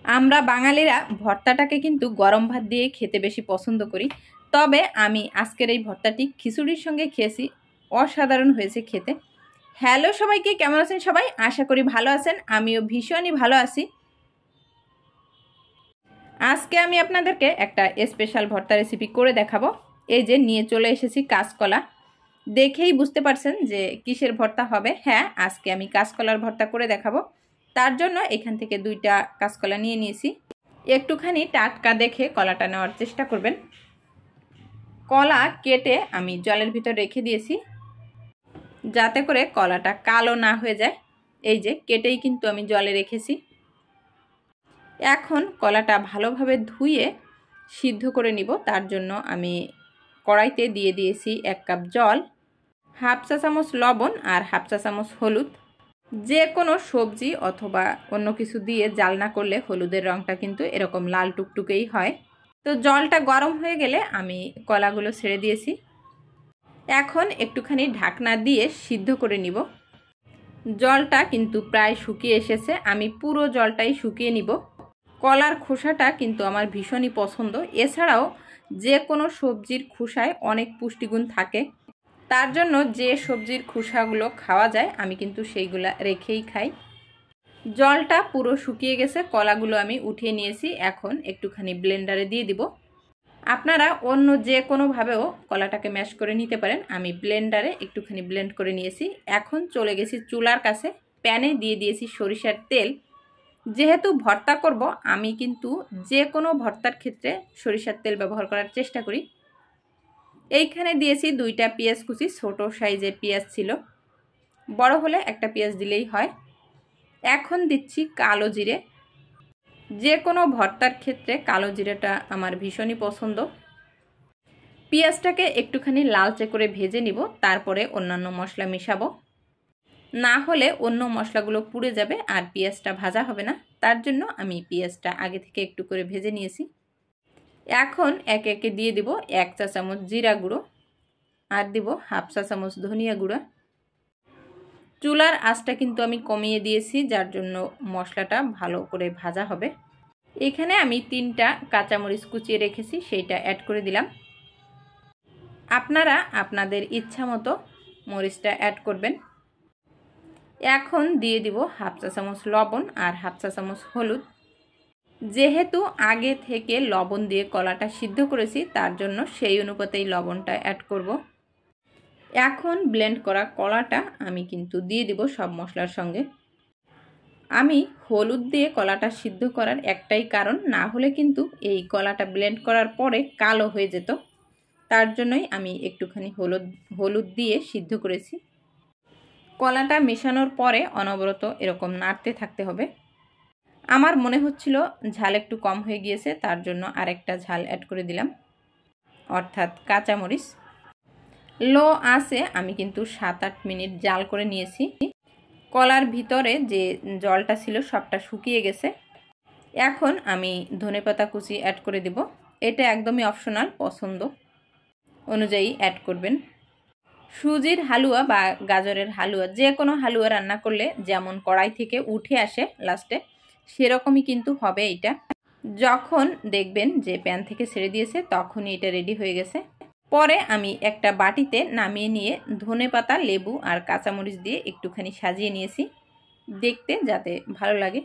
আমরা বাঙালিরা ভর্তাটাকে কিন্তু গরম ভাত দিয়ে খেতে বেশি পছন্দ করি। তবে আমি আজকের এই ভর্তাটি খিচুড়ির সঙ্গে খেয়েছি, অসাধারণ হয়েছে খেতে। হ্যালো সবাইকে, কেমন আছেন সবাই? আশা করি ভালো আছেন, আমিও ভীষণই ভালো আছি। আজকে আমি আপনাদেরকে একটা স্পেশাল ভর্তা রেসিপি করে দেখাবো। এই যে নিয়ে চলে এসেছি কাঁচকলা, দেখেই বুঝতে পারছেন যে কিসের ভর্তা হবে। হ্যাঁ, আজকে আমি কাঁচকলার ভর্তা করে দেখাবো। তার জন্য এখান থেকে 2টা কাঁচকলা নিয়ে নিয়েছি। একটুখানি টাটকা দেখে কলাটা নেওয়ার চেষ্টা করবেন। কলা কেটে আমি জলের ভিতর রেখে দিয়েছি যাতে করে কলাটা কালো না হয়ে যায়। এই যে কেটেই কিন্তু আমি জলে রেখেছি। এখন কলাটা ভালোভাবে ধুয়ে সিদ্ধ করে নিব। তার জন্য আমি কড়াইতে দিয়ে দিয়েছি 1 কাপ জল, হাফ চা চামচ লবণ আর হাফ চা চামচ হলুদ। যে কোনো সবজি অথবা অন্য কিছু দিয়ে জাল না করলে হলুদের রঙটা কিন্তু এরকম লাল টুকটুকেই হয়। তো জলটা গরম হয়ে গেলে আমি কলাগুলো ছেড়ে দিয়েছি। এখন একটুখানি ঢাকনা দিয়ে সিদ্ধ করে নিব। জলটা কিন্তু প্রায় শুকিয়ে এসেছে, আমি পুরো জলটাই শুকিয়ে নিব। কলার খোসাটা কিন্তু আমার ভীষণই পছন্দ। এছাড়াও যে কোনো সবজির খোসায় অনেক পুষ্টিগুণ থাকে, তার জন্য যে সবজির খোসাগুলো খাওয়া যায় আমি কিন্তু সেইগুলা রেখেই খাই। জলটা পুরো শুকিয়ে গেছে, কলাগুলো আমি উঠিয়ে নিয়েছি। এখন একটুখানি ব্লেন্ডারে দিয়ে দিব। আপনারা অন্য যে কোনোভাবেও কলাটাকে ম্যাশ করে নিতে পারেন, আমি ব্লেন্ডারে একটুখানি ব্লেন্ড করে নিয়েছি। এখন চলে গেছি চুলার কাছে, প্যানে দিয়ে দিয়েছি সরিষার তেল। যেহেতু ভর্তা করব, আমি কিন্তু যে কোনো ভর্তার ক্ষেত্রে সরিষার তেল ব্যবহার করার চেষ্টা করি। এইখানে দিয়েছি 2টা পেঁয়াজ কুচি, ছোট সাইজের পেঁয়াজ ছিল, বড় হলে একটা পেঁয়াজ দিলেই হয়। এখন দিচ্ছি কালো জিরে। যে কোনো ভর্তার ক্ষেত্রে কালো জিরেটা আমার ভীষণই পছন্দ। পেঁয়াজটাকে একটুখানি লালচে করে ভেজে নিব, তারপরে অন্যান্য মশলা মিশাবো। না হলে অন্য মশলাগুলো পুড়ে যাবে আর পেঁয়াজটা ভাজা হবে না। তার জন্য আমি পেঁয়াজটা আগে থেকে একটু করে ভেজে নিয়েছি। এখন একে একে দিয়ে দিব 1 চা চামচ জিরা গুঁড়ো আর দিব হাফ চা চামচ ধনিয়া গুঁড়ো। চুলার আঁচটা কিন্তু আমি কমিয়ে দিয়েছি, যার জন্য মশলাটা ভালো করে ভাজা হবে। এখানে আমি 3টা কাঁচামরিচ কুচিয়ে রেখেছি, সেইটা অ্যাড করে দিলাম। আপনারা আপনাদের ইচ্ছা মতো মরিচটা অ্যাড করবেন। এখন দিয়ে দিব হাফ চা চামচ লবণ আর হাফ চা চামচ হলুদ। যেহেতু আগে থেকে লবণ দিয়ে কলাটা সিদ্ধ করেছি, তার জন্য সেই অনুপাতেই লবণটা অ্যাড করব। এখন ব্লেন্ড করা কলাটা আমি কিন্তু দিয়ে দিব সব মশলার সঙ্গে। আমি হলুদ দিয়ে কলাটা সিদ্ধ করার একটাই কারণ, না হলে কিন্তু এই কলাটা ব্লেন্ড করার পরে কালো হয়ে যেত। তার জন্যই আমি একটুখানি হলুদ দিয়ে সিদ্ধ করেছি। কলাটা মেশানোর পরে অনবরত এরকম নাড়তে থাকতে হবে। আমার মনে হচ্ছিল ঝাল একটু কম হয়ে গিয়েছে, তার জন্য আরেকটা ঝাল অ্যাড করে দিলাম, অর্থাৎ কাঁচামরিচ। লো আঁচে আমি কিন্তু 7-8 মিনিট জাল করে নিয়েছি। কলার ভিতরে যে জলটা ছিল সবটা শুকিয়ে গেছে। এখন আমি ধনেপাতা কুচি অ্যাড করে দেব। এটা একদমই অপশনাল, পছন্দ অনুযায়ী অ্যাড করবেন। সুজির হালুয়া বা গাজরের হালুয়া, যে কোনো হালুয়া রান্না করলে যেমন কড়াই থেকে উঠে আসে লাস্টে, সেরকমই কিন্তু হবে এটা। যখন দেখবেন যে প্যান থেকে ছেড়ে দিয়েছে, তখনই এটা রেডি হয়ে গেছে। পরে আমি একটা বাটিতে নামিয়ে নিয়ে ধনেপাতা, লেবু আর কাঁচামরিচ দিয়ে একটুখানি সাজিয়ে নিয়েছি, দেখতে যাতে ভালো লাগে।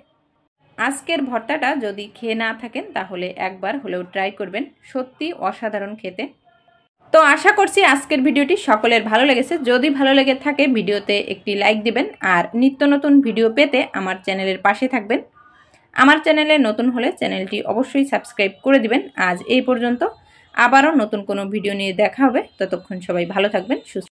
আজকের ভর্তাটা যদি খেয়ে না থাকেন তাহলে একবার হলেও ট্রাই করবেন, সত্যি অসাধারণ খেতে। তো আশা করছি আজকের ভিডিওটি সকলের ভালো লেগেছে। যদি ভালো লেগে থাকে ভিডিওতে একটি লাইক দিবেন আর নিত্য নতুন ভিডিও পেতে আমার চ্যানেলের পাশে থাকবেন। আমার চ্যানেলে নতুন হলে চ্যানেলটি অবশ্যই সাবস্ক্রাইব করে দিবেন। আজ এই পর্যন্ত, আবারও নতুন কোনো ভিডিও নিয়ে দেখা হবে। ততক্ষণ সবাই ভালো থাকবেন, সুস্থ।